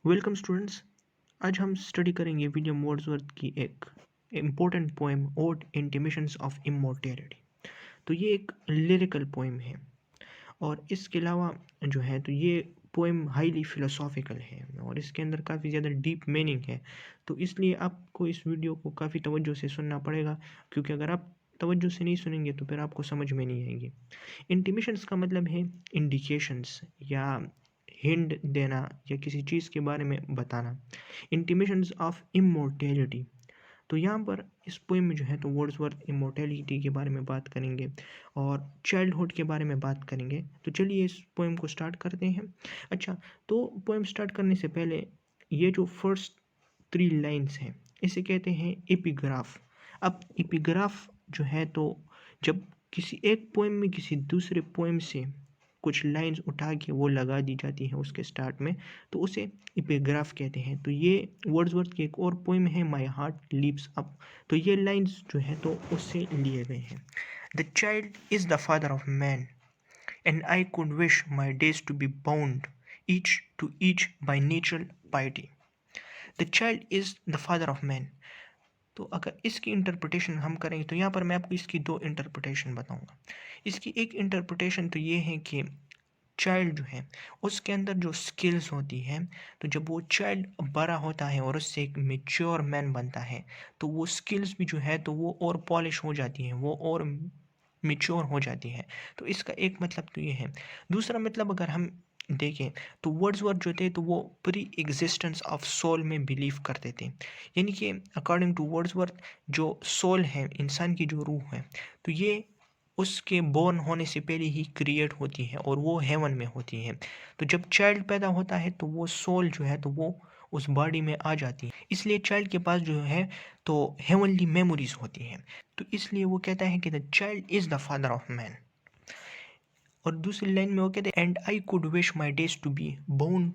Welcome students. आज हम study करेंगे विलियम वर्ड्सवर्थ की एक important poem ode intimations of immortality. तो ये एक लिरिकल पोएम है और इसके अलावा जो है तो ये पोएम हाईली फिलोसॉफिकल है और इसके अंदर काफ़ी ज़्यादा डीप मीनिंग है। तो इसलिए आपको इस वीडियो को काफ़ी तवज्जो से सुनना पड़ेगा, क्योंकि अगर आप तवज्जो से नहीं सुनेंगे तो फिर आपको समझ में नहीं आएगी। इंटिमेशंस का मतलब है इंडिकेशंस या हिंट देना या किसी चीज़ के बारे में बताना। इंटिमेशंस ऑफ इमोर्टेलिटी, तो यहाँ पर इस पोएम में जो है तो वर्ड्सवर्थ इमोर्टेलिटी के बारे में बात करेंगे और चाइल्डहुड के बारे में बात करेंगे। तो चलिए इस पोएम को स्टार्ट करते हैं। अच्छा, तो पोएम स्टार्ट करने से पहले ये जो फर्स्ट 3 लाइन्स हैं इसे कहते हैं एपिग्राफ। अब एपिग्राफ जो है तो जब किसी एक पोएम में किसी दूसरे पोएम से कुछ लाइंस उठा के वो लगा दी जाती हैं उसके स्टार्ट में, तो उसे एपिग्राफ कहते हैं। तो ये वर्ड्सवर्थ की एक और पोएम है माय हार्ट लीप्स अप। तो ये लाइंस जो है तो उससे लिए गए हैं। The child is the father of man and I could wish my days to be bound each to each by natural piety. The child is the father of man. तो अगर इसकी इंटरप्रिटेशन हम करेंगे तो यहाँ पर मैं आपको इसकी 2 इंटरप्रिटेशन बताऊंगा। इसकी एक इंटरप्रिटेशन तो ये है कि चाइल्ड जो है उसके अंदर जो स्किल्स होती है, तो जब वो चाइल्ड बड़ा होता है और उससे एक मेच्योर मैन बनता है तो वो स्किल्स भी जो है तो वो और पॉलिश हो जाती हैं, वो और मेच्योर हो जाती है। तो इसका एक मतलब तो ये है। दूसरा मतलब अगर हम देखें तो वर्ड्सवर्थ जो थे तो वो प्री एग्जिस्टेंस ऑफ सोल में बिलीव करते थे। यानी कि अकॉर्डिंग टू वर्ड्सवर्थ जो सोल है, इंसान की जो रूह है, तो ये उसके बोर्न होने से पहले ही क्रिएट होती है और वो हेवन में होती है। तो जब चाइल्ड पैदा होता है तो वो सोल जो है तो वो उस बॉडी में आ जाती है, इसलिए चाइल्ड के पास जो है तो हेवनली मेमोरीज होती हैं। तो इसलिए वो कहता है कि the child is the father of man. और दूसरी लाइन में वो कहते हैं and I could wish my days to be born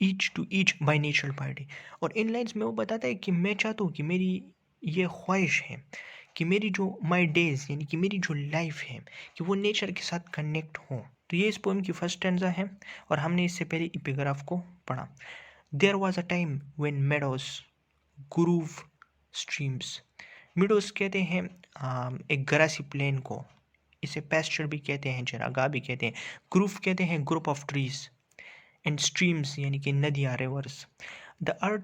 each to each by natural party. और इन लाइन्स में वो बताता है कि मैं चाहता हूँ कि मेरी ये ख्वाहिश है कि मेरी जो माई डेज यानी कि मेरी जो लाइफ है कि वो नेचर के साथ कनेक्ट हो। तो ये इस पोएम की फर्स्ट स्टैंजा है और हमने इससे पहले एपिग्राफ को पढ़ा। There was a time when meadows grove streams. Meadows कहते हैं एक ग्रासी प्लेन को, इसे पेस्चर भी कहते हैं, चरागाह भी कहते हैं। ग्रूव कहते हैं group of trees and streams यानी कि नदियाँ, rivers. The earth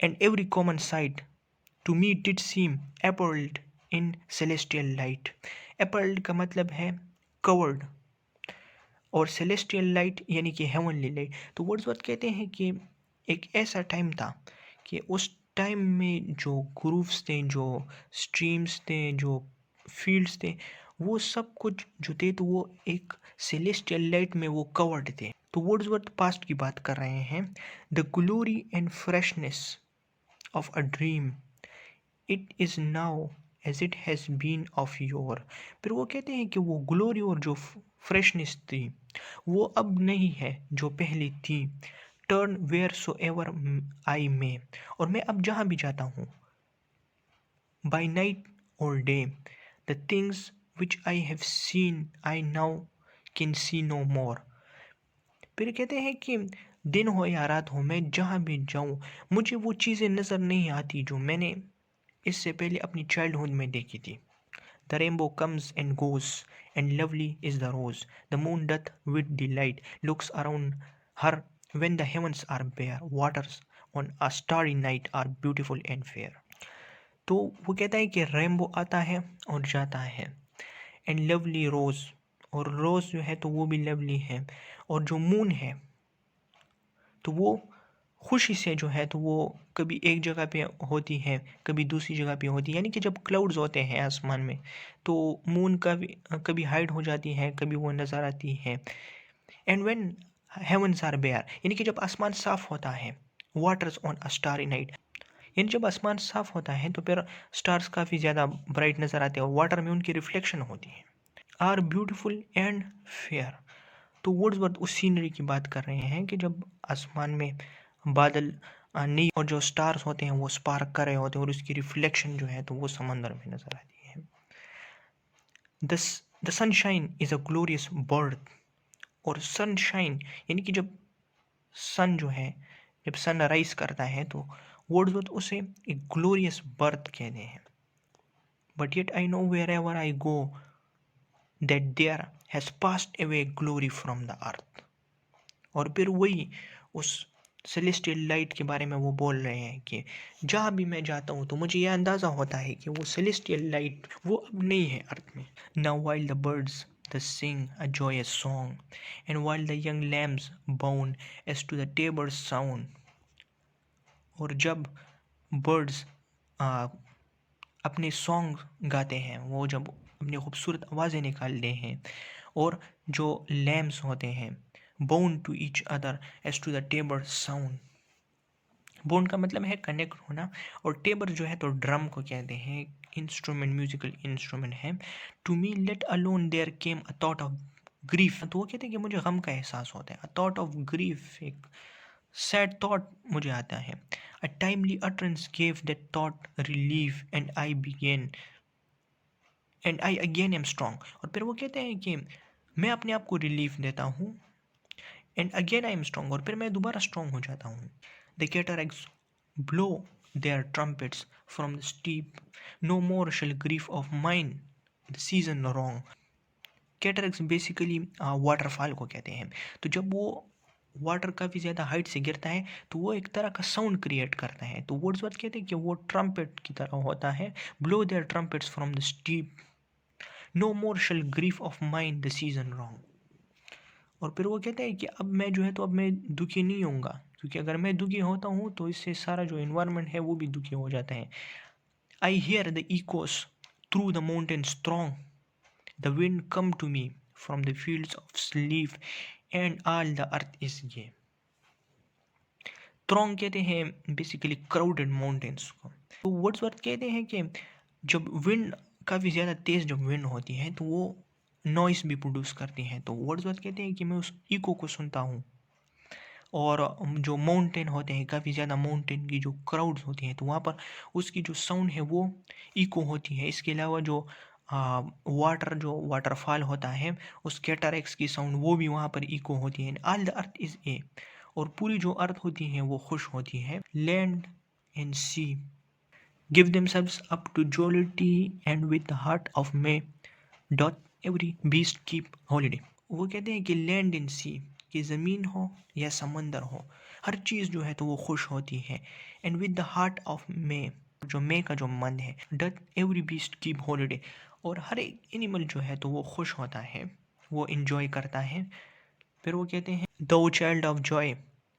and every common sight to me did seem apparelled in celestial light. Apparelled का मतलब है कवर्ड और सेलेस्टियल लाइट यानी कि हेवनली लाइट। तो वर्ड्सवर्थ कहते हैं कि एक ऐसा टाइम था कि उस टाइम में जो ग्रूव्स थे, जो स्ट्रीम्स थे, जो फील्ड्स थे, वो सब कुछ जो थे तो वो एक सेलेस्टियल लाइट में वो कवर्ड थे। तो वर्ड्सवर्थ पास्ट की बात कर रहे हैं। The glory and freshness of a dream it is now as it has been of yore. फिर वो कहते हैं कि वो ग्लोरी और जो फ्रेशनेस थी वो अब नहीं है जो पहले थी। Turn wheresoever I may, और मैं अब जहाँ भी जाता हूँ, बाई नाइट और day, the things which I have seen I now can see no more. फिर कहते हैं कि दिन हो या रात हो, मैं जहाँ भी जाऊँ मुझे वो चीज़ें नज़र नहीं आती जो मैंने इससे पहले अपनी चाइल्डहुड में देखी थी। The rainbow comes and goes and lovely is the rose, the moon doth with the light looks around her when the heavens are bare, waters on a starry night are beautiful and fair. तो वो कहता है कि rainbow आता है और जाता है, एंड लवली रोज, और रोज जो है तो वो भी लवली है, और जो मून है तो वो खुशी से जो है तो वो कभी एक जगह पे होती है, कभी दूसरी जगह पे होती है। यानी कि जब क्लाउड्स होते हैं आसमान में तो मून का भी कभी हाइड हो जाती है, कभी वो नज़र आती है। And when heavens are bare, यानी कि जब आसमान साफ होता है। Waters on a starry night, यानी जब आसमान साफ होता है तो फिर स्टार्स काफ़ी ज़्यादा ब्राइट नज़र आते हैं और वाटर में उनकी रिफ्लेक्शन होती है। Are beautiful and fair. तो वर्ड्सवर्थ उस सीनरी की बात कर रहे हैं कि जब आसमान में बादल नहीं और जो स्टार्स होते हैं वो स्पार्क कर रहे होते हैं और उसकी रिफ्लेक्शन जो है तो वो समंदर में नजर आती है। The sunshine is a glorious birth, और सनशाइन यानी कि जब सन जो है जब सन राइज करता है तो वर्ड्सवर्थ उसे एक ग्लोरियस बर्थ कहते हैं। But yet I know wherever I go that there has passed away glory from the earth. और फिर वही उस सेलेस्टियल लाइट के बारे में वो बोल रहे हैं कि जहाँ भी मैं जाता हूँ तो मुझे यह अंदाज़ा होता है कि वो सेलेस्टियल लाइट वो अब नहीं है अर्थ में। Now while the birds the sing a joyous song and while the young lambs bound as to the tabor's sound. और जब बर्ड्स अपने सॉन्ग गाते हैं, वो जब अपनी खूबसूरत आवाज़ें निकालते हैं, और जो लैम्स होते हैं bound to each other as to the tabor sound. Bound का मतलब है कनेक्ट होना, और टेबर जो है तो ड्रम को कहते हैं, इंस्ट्रूमेंट, म्यूजिकल इंस्ट्रूमेंट है। To me let alone there came a thought of grief. तो वो कहते हैं कि मुझे गम का एहसास होता है। अ थॉट ऑफ ग्रीफ, एक सैड थॉट मुझे आता है। A timely utterance gave that thought relief and I again M strong. और फिर वो कहते हैं कि मैं अपने आप को रिलीफ देता हूँ, and again I am strong, और फिर मैं दोबारा स्ट्रॉन्ग हो जाता हूँ। The cataracts blow their trumpets from the steep, no more shall grief of mine the season wrong. Cataracts basically waterfall को कहते हैं। तो जब वो वाटर काफ़ी ज़्यादा हाइट से गिरता है तो वो एक तरह का साउंड क्रिएट करता है। तो वर्ड्सवर्थ कहते हैं कि वो ट्रम्पेट की तरह होता है। Blow their trumpets from the steep, no more shall grief of mine the season wrong. और फिर वो कहते हैं कि अब मैं जो है तो अब मैं दुखी नहीं होऊंगा, क्योंकि अगर मैं दुखी होता हूँ तो इससे सारा जो इन्वायरमेंट है वो भी दुखी हो जाता है। I hear the echoes through the mountains throng, the wind come to me from the fields of sleep and all the earth is gay. Throng कहते हैं बेसिकली क्राउडेड माउंटेन्स को। तो वर्ड्सवर्थ कहते हैं कि जब विंड काफ़ी ज़्यादा तेज़ जब विंड होती है तो वो नॉइस भी प्रोड्यूस करती है। तो वर्ड्सवर्थ कहते हैं कि मैं उस इको को सुनता हूँ, और जो माउंटेन होते हैं, काफ़ी ज़्यादा माउंटेन की जो क्राउड्स होती हैं तो वहाँ पर उसकी जो साउंड है वो इको होती है। इसके अलावा जो वाटरफॉल होता है उस कैटरैक्ट्स की साउंड वो भी वहाँ पर इको होती है। All the earth is a, और पूरी जो अर्थ होती है वो खुश होती है। Land and sea give themselves up to jollity and with the heart of May doth every beast keep holiday। वो कहते हैं कि लैंड इन सी, कि ज़मीन हो या समंदर हो, हर चीज़ जो है तो वो खुश होती है। And with the heart of May, जो मे का जो मन है, doth every beast keep holiday, और हर एक एनिमल जो है तो वो खुश होता है, वो इंजॉय करता है। फिर वो कहते हैं दो child of Joy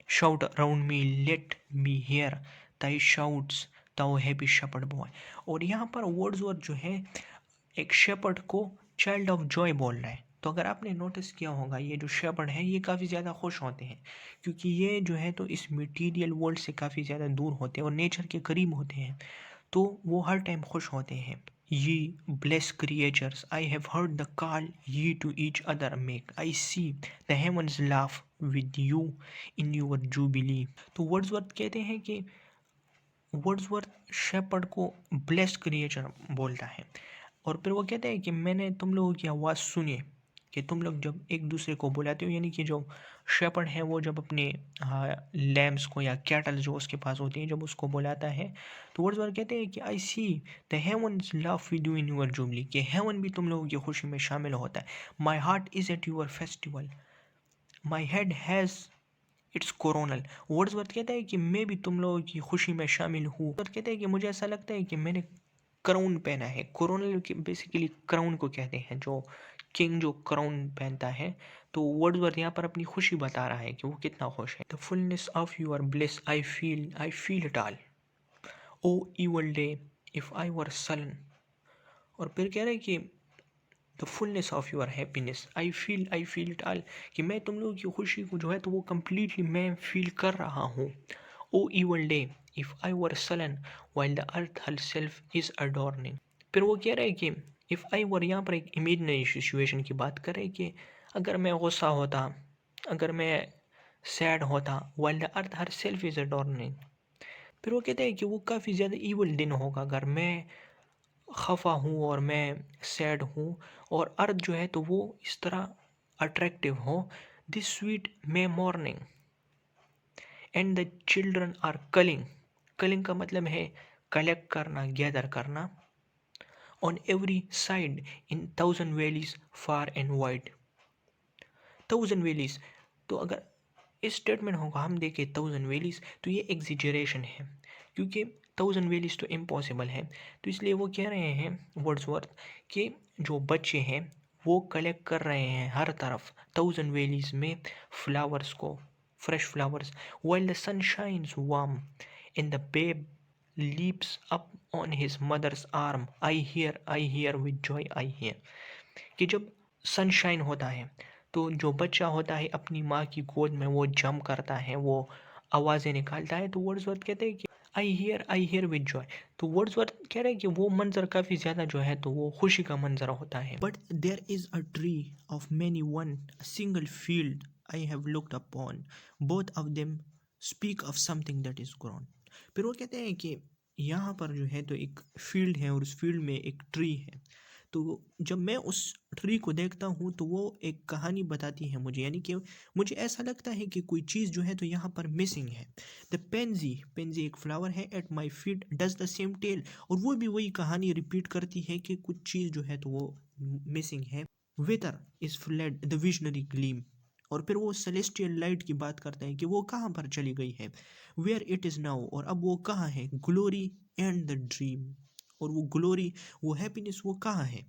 shout around me let me here ताई शाउट्स ताओ हैप्पी शेपर्ड बॉय। और यहाँ पर वर्ड्सवर्थ जो है एक शेपर्ड को चाइल्ड ऑफ जॉय बोल रहा है। तो अगर आपने नोटिस किया होगा ये जो शेपर्ड है ये काफ़ी ज़्यादा खुश होते हैं, क्योंकि ये जो है तो इस मटेरियल वर्ल्ड से काफ़ी ज़्यादा दूर होते हैं और नेचर के करीब होते हैं, तो वो हर टाइम खुश होते हैं। Ye bless creatures I have heard the call ye to each other make I see the heavens laugh with you in your jubilee. तो वर्ड्सवर्थ कहते हैं कि वर्ड्सवर्थ शेपर्ड को ब्लेस्ड क्रिएचर बोलता है। और फिर वो कहते हैं कि मैंने तुम लोगों की आवाज़ सुनी, कि तुम लोग जब एक दूसरे को बुलाते हो, यानी कि जो शेपर्ड है वो जब अपने लैम्स को या कैटल जो उसके पास होती है जब उसको बुलाता है, तो वर्ड्सवर्थ कहते हैं कि I see the heavens love with you in your jubilee, कि हेवन भी तुम लोगों की खुशी में शामिल होता है। My heart is at your festival, my head has its coronal. Wordsworth कहता है कि मैं भी तुम लोगों की खुशी में शामिल हूँ। वर्ड्सवर्थ कहते हैं कि मुझे ऐसा लगता है कि मैंने क्राउन पहना है। कोरोनल बेसिकली क्राउन को कहते हैं, जो किंग जो क्राउन पहनता है। तो वर्ड्सवर्थ यहाँ पर अपनी खुशी बता रहा है कि वो कितना खुश है। The fullness of your bliss I feel it all, oh evil day if I were sullen. और फिर कह रहे हैं कि the fullness of your happiness I feel it all, कि मैं तुम लोगों की खुशी को जो है तो वो कम्प्लीटली मैं फील कर रहा हूँ। O evil day if I were sullen while the earth herself is adorning. फिर वो कह रहे हैं कि इफ़ आई वर, यहाँ पर एक इमेजिनरी सिचुएशन की बात कर रहे हैं कि अगर मैं गुस्सा होता, अगर मैं सैड होता, while the earth herself is adorning. फिर वो कहते हैं कि वो काफ़ी ज़्यादा ईवल दिन होगा अगर मैं खफा हूँ और मैं सैड हूँ और अर्थ जो है तो वो इस तरह अट्रैक्टिव हो। This sweet May morning and the children are culling. Culling का मतलब है कलेक्ट करना, गैदर करना। On every side in thousand valleys far and wide. Thousand valleys, तो अगर इस स्टेटमेंट को हम देखें थाउजेंड वैलीज, तो ये एग्जिजरेशन है, क्योंकि थाउजेंड वैलीज तो इम्पॉसिबल है। तो इसलिए वो कह रहे हैं वर्ड्सवर्थ कि जो बच्चे हैं वो कलेक्ट कर रहे हैं हर तरफ थाउजेंड वैलीज में फ्लावर्स को, fresh flowers. While the sun shines warm in the babe leaps up on his mother's arm, I hear with joy I hear. कि जब सनशाइन होता है तो जो बच्चा होता है अपनी माँ की गोद में वो जंप करता है, वो आवाज़ें निकालता है। तो वर्ड्सवर्थ कहते हैं कि आई हियर विद जॉय। तो वर्ड्सवर्थ कह रहे हैं कि वो मंजर काफ़ी ज़्यादा जो है तो वो खुशी का मंजर होता है। But there is a tree of many one, a single field I have looked upon, both of them speak of something that is grown. फिर वो कहते हैं कि यहाँ पर जो है तो एक फील्ड है और उस फील्ड में एक ट्री है। तो जब मैं उस ट्री को देखता हूँ तो वो एक कहानी बताती है मुझे, यानी कि मुझे ऐसा लगता है कि कोई चीज़ जो है तो यहाँ पर मिसिंग है। द पेंजी, पेंजी एक फ्लावर है, at my feet does the same tale. और वो भी वही कहानी रिपीट करती है कि कुछ चीज़ जो है तो वो मिसिंग है। Whither is fled the visionary gleam. और फिर वो सेलेस्टियल लाइट की बात करते हैं कि वो कहाँ पर चली गई है। वेयर इट इज़ नाउ, और अब वो कहाँ है। ग्लोरी एंड द ड्रीम, और वो ग्लोरी, वो हैप्पीनेस वो कहाँ है।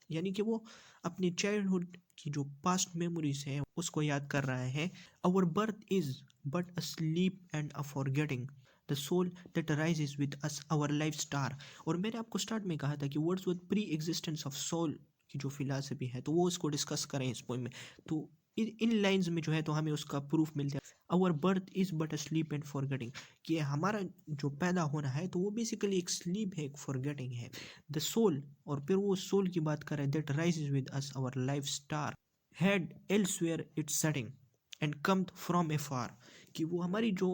यानी कि वो अपने चाइल्डहुड की जो पास्ट मेमोरीज हैं उसको याद कर रहा है। Our birth is but a sleep and a forgetting, the soul that rises with us our life star. और मैंने आपको स्टार्ट में कहा था कि Wordsworth pre existence of soul की जो फिलॉसफी है तो वो उसको डिस्कस करें इस पोइम में। तो इन लाइंस में जो है तो हमें उसका प्रूफ मिलता है। Our birth is but a sleep and forgetting, कि हमारा जो पैदा होना है तो वो बेसिकली एक स्लीप है, एक फॉरगेटिंग है। द सोल, और फिर वो सोल की बात करें, that rises with us our life star had elsewhere its setting and come from afar. कि वो हमारी जो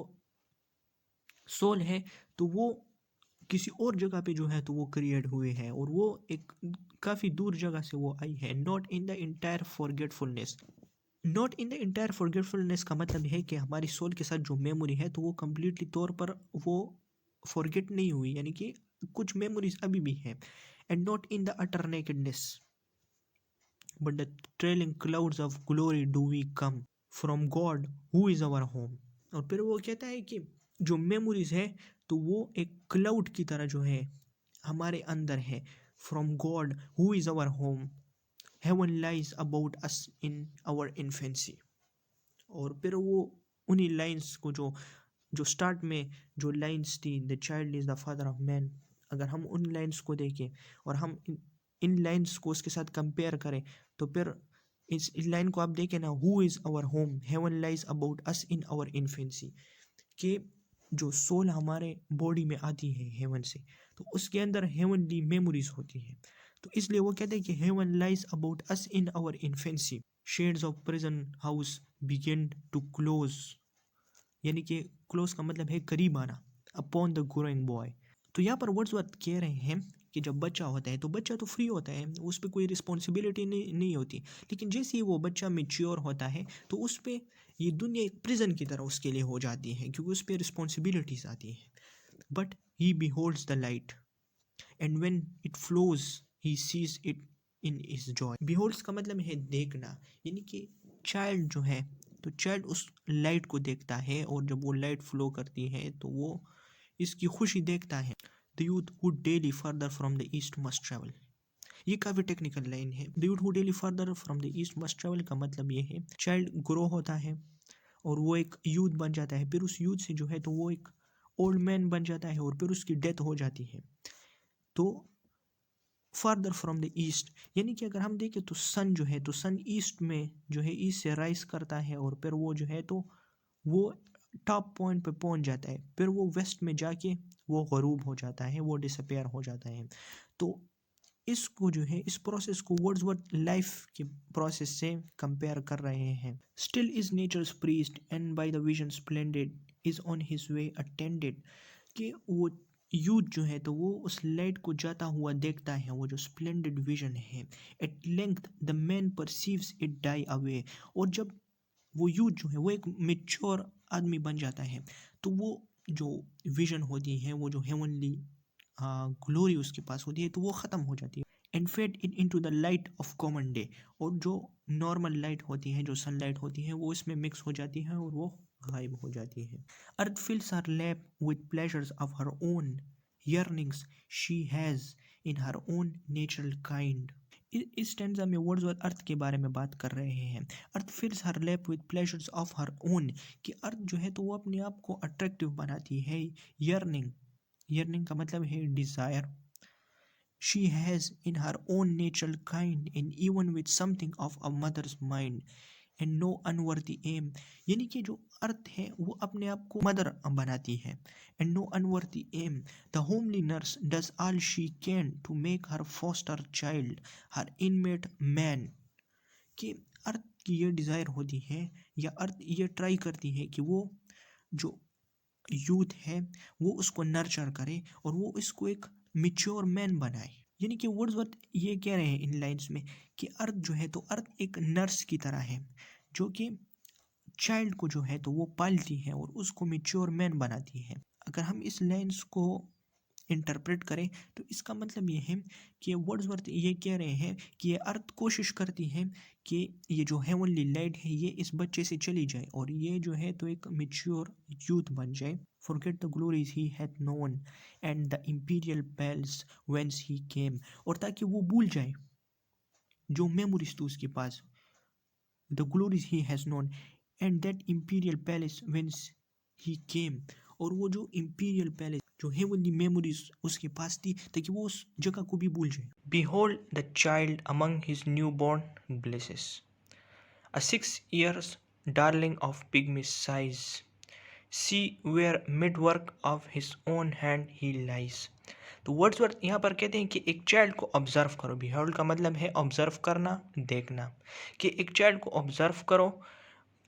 सोल है तो वो किसी और जगह पे जो है तो वो क्रिएट हुए हैं और वो एक काफ़ी दूर जगह से वो आई है। Not in the entire forgetfulness, not in the entire forgetfulness का मतलब है कि हमारी सोल के साथ जो मेमोरी है तो वो कम्प्लीटली तौर पर वो फॉरगेट नहीं हुई, यानी कि कुछ मेमोरीज अभी भी हैं। And not in the utter nakedness but the trailing clouds of glory do we come from God who is our home. और फिर वो कहता है कि जो मेमोरीज है तो वो एक क्लाउड की तरह जो है हमारे अंदर है। From God who is our home, heaven lies about us in our infancy. और फिर वो उन्हीं लाइंस को जो जो स्टार्ट में जो लाइंस थी, the child is the father of man, अगर हम उन लाइंस को देखें और हम इन लाइंस को उसके साथ कंपेयर करें तो फिर इस लाइन को आप देखें ना, who is our home, heaven lies about us in our infancy. कि जो सोल हमारे बॉडी में आती है हेवन से तो उसके अंदर हेवनली मेमोरीज होती हैं। तो इसलिए वो कहते हैं कि heaven lies about us in our infancy, shades of prison house begin to close. यानी कि क्लोज का मतलब है करीब आना, अपॉन द ग्रोइंग बॉय। तो यहाँ पर वर्ड्सवर्थ कह रहे हैं कि जब बच्चा होता है तो बच्चा तो फ्री होता है, उस पर कोई रिस्पॉन्सिबिलिटी नहीं होती। लेकिन जैसे ही वो बच्चा मेच्योर होता है तो उस पर ये दुनिया एक प्रिजन की तरह उसके लिए हो जाती है, क्योंकि उस पर रिस्पॉन्सिबिलिटीज आती हैं। But he beholds the light and when it flows he sees it in his joy. Beholds का मतलब है देखना, यानी कि चाइल्ड जो है तो चाइल्ड उस लाइट को देखता है और जब वो लाइट फ्लो करती है तो वो इसकी खुशी देखता है। The youth who daily further from the east must travel, ये काफ़ी टेक्निकल लाइन है। The youth who daily further from the east must travel का मतलब ये है चाइल्ड ग्रो होता है और वो एक यूथ बन जाता है, फिर उस यूथ से जो है तो वो एक ओल्ड मैन बन जाता है और फिर उसकी डेथ हो जाती है। तो फार्दर फ्रॉम द ईस्ट, यानी कि अगर हम देखें तो सन जो है तो सन ईस्ट में जो है ईस्ट से राइज करता है और फिर वो जो है तो वो टॉप पॉइंट पे पहुंच जाता है, फिर वो वेस्ट में जाके वो गरूब हो जाता है, वो डिसअपेयर हो जाता है। तो इसको जो है इस प्रोसेस को वर्ड्सवर्थ लाइफ के प्रोसेस से कंपेयर कर रहे हैं। Still is nature's priest and by the vision splendid is on his way attended. कि वो यूथ जो है तो वो उस लाइट को जाता हुआ देखता है, वो जो स्प्लेंडेड विजन है। At length the man perceives it die away, और जब वो यूथ जो है वो एक मेच्योर आदमी बन जाता है तो वो जो विजन होती है, वो जो हेवनली ग्लोरी उसके पास होती है, तो वो ख़त्म हो जाती है and fade in into the light of common day. और जो नॉर्मल लाइट होती है, जो सनलाइट होती है, वो इसमें मिक्स हो जाती है और वो गायब हो जाती है। Earth fills her lap with pleasures of her own yearnings she has in her own natural kind। इस स्टैंजा में वर्ड्सवर्थ अर्थ के बारे में बात कर रहे हैं। Earth fills her lap with pleasures of her own, कि अर्थ जो है तो वो अपने आप को अट्रैक्टिव बनाती है। यर्निंग, यर्निंग का मतलब है desire. She has in her own natural kind and even with something of a mother's mind and no unworthy aim, यानी कि जो अर्थ है वो अपने आप को मदर बनाती है। And no unworthy aim, the homely nurse does all she can to make her foster child her inmate man, कि अर्थ की ये डिज़ायर होती है या अर्थ ये ट्राई करती है कि वो जो यूथ है वो उसको नर्चर करे और वो इसको एक मिच्योर मैन बनाए। यानी कि वर्ड्सवर्थ ये कह रहे हैं इन लाइन्स में कि अर्थ जो है तो अर्थ एक नर्स की तरह है जो कि चाइल्ड को जो है तो वो पालती है और उसको मिच्योर मैन बनाती है। अगर हम इस लाइन्स को इंटरप्रेट करें तो इसका मतलब ये है कि वर्ड्सवर्थ ये कह रहे हैं कि ये अर्थ कोशिश करती है कि ये जो हेवनली लाइट है ये इस बच्चे से चली जाए और ये जो है तो एक मिच्योर यूथ बन जाए। Forget the glories he hath known and the imperial palace whence he came, और ताकि वो भूल जाए जो मेमोरीज थी उसके पास, the glories he has known and that imperial palace whence he came, और वो जो इंपीरियल पैलेस जो हेवनली मेमोरीज उसके पास थी ताकि वो उस जगह को भी भूल जाए। Behold the child among his newborn blisses, a 6 years darling of pygmy size, see where mid-work of his own hand he lies। तो वर्ड्सवर्थ यहाँ पर कहते हैं कि एक चाइल्ड को ऑब्जर्व करो। बिहोल्ड का मतलब है ऑब्जर्व करना, देखना, कि एक चाइल्ड को ऑब्जर्व करो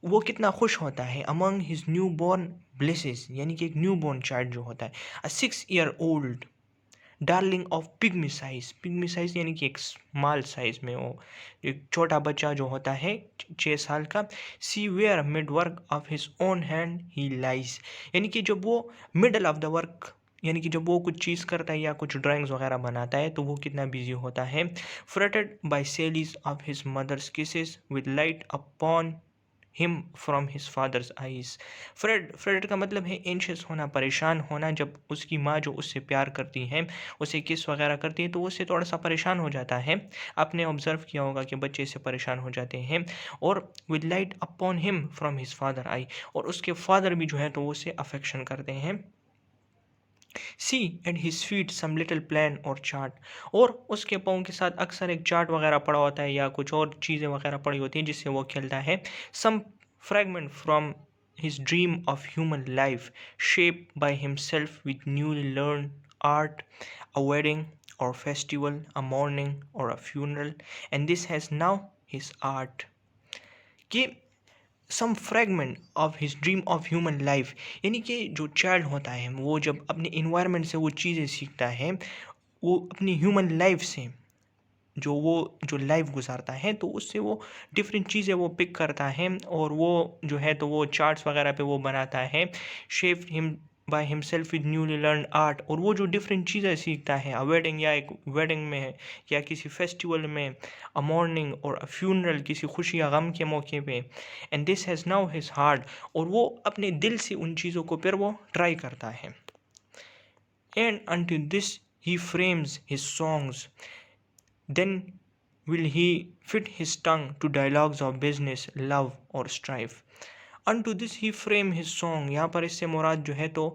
वो कितना खुश होता है। Among his new born blesses, यानी कि एक न्यू बॉर्न चाइल्ड जो होता है। अ 6 year old darling of pygmy size, pygmy size यानी कि एक स्मॉल साइज में वो एक छोटा बच्चा जो होता है 6 साल का। See where mid work of his own hand he lies, यानी कि जब वो मिडल ऑफ द वर्क, यानी कि जब वो कुछ चीज़ करता है या कुछ ड्राइंग्स वगैरह बनाता है तो वो कितना बिजी होता है। Fretted by sallies of his mother's kisses with light upon him from his father's eyes. Fret का मतलब है एंशियस होना, परेशान होना। जब उसकी माँ जो उससे प्यार करती है, उसे किस वगैरह करती है तो उससे थोड़ा सा परेशान हो जाता है। आपने ऑब्जर्व किया होगा कि बच्चे से परेशान हो जाते हैं। और with light upon him from his father I, और उसके फादर भी जो है तो उससे अफेक्शन करते हैं। See and his feet some little plan और चार्ट, और उसके पाँव के साथ अक्सर एक चार्ट वगैरह पड़ा होता है या कुछ और चीज़ें वगैरह पड़ी होती हैं जिससे वो खेलता है। Some fragment from his dream of human life shape by himself with newly learn art, a wedding or festival, a mourning or a funeral, and this has now his art। कि some fragment of his dream of human life, यानी कि जो child होता है वो जब अपने environment से वो चीज़ें सीखता है, वो अपनी ह्यूमन लाइफ से जो वो जो लाइफ गुजारता है तो उससे वो डिफरेंट चीज़ें वो पिक करता है और वो जो है तो वो चार्ट्स वगैरह पे वो बनाता है। Shape him by himself with newly learn art, और वो जो डिफरेंट चीज़ें सीखता है, अ वेडिंग या एक वेडिंग में या किसी फेस्टिवल में, अ मॉर्निंग और अ फ्यूनरल किसी खुशी या गम के मौके पे, and this has now his heart, और वो अपने दिल से उन चीज़ों को फिर वो ट्राई करता है। And until this he frames his songs, then will he fit his tongue to dialogues of business, love or strife। Unto this he frame his song, यहाँ पर इससे मुराद जो है तो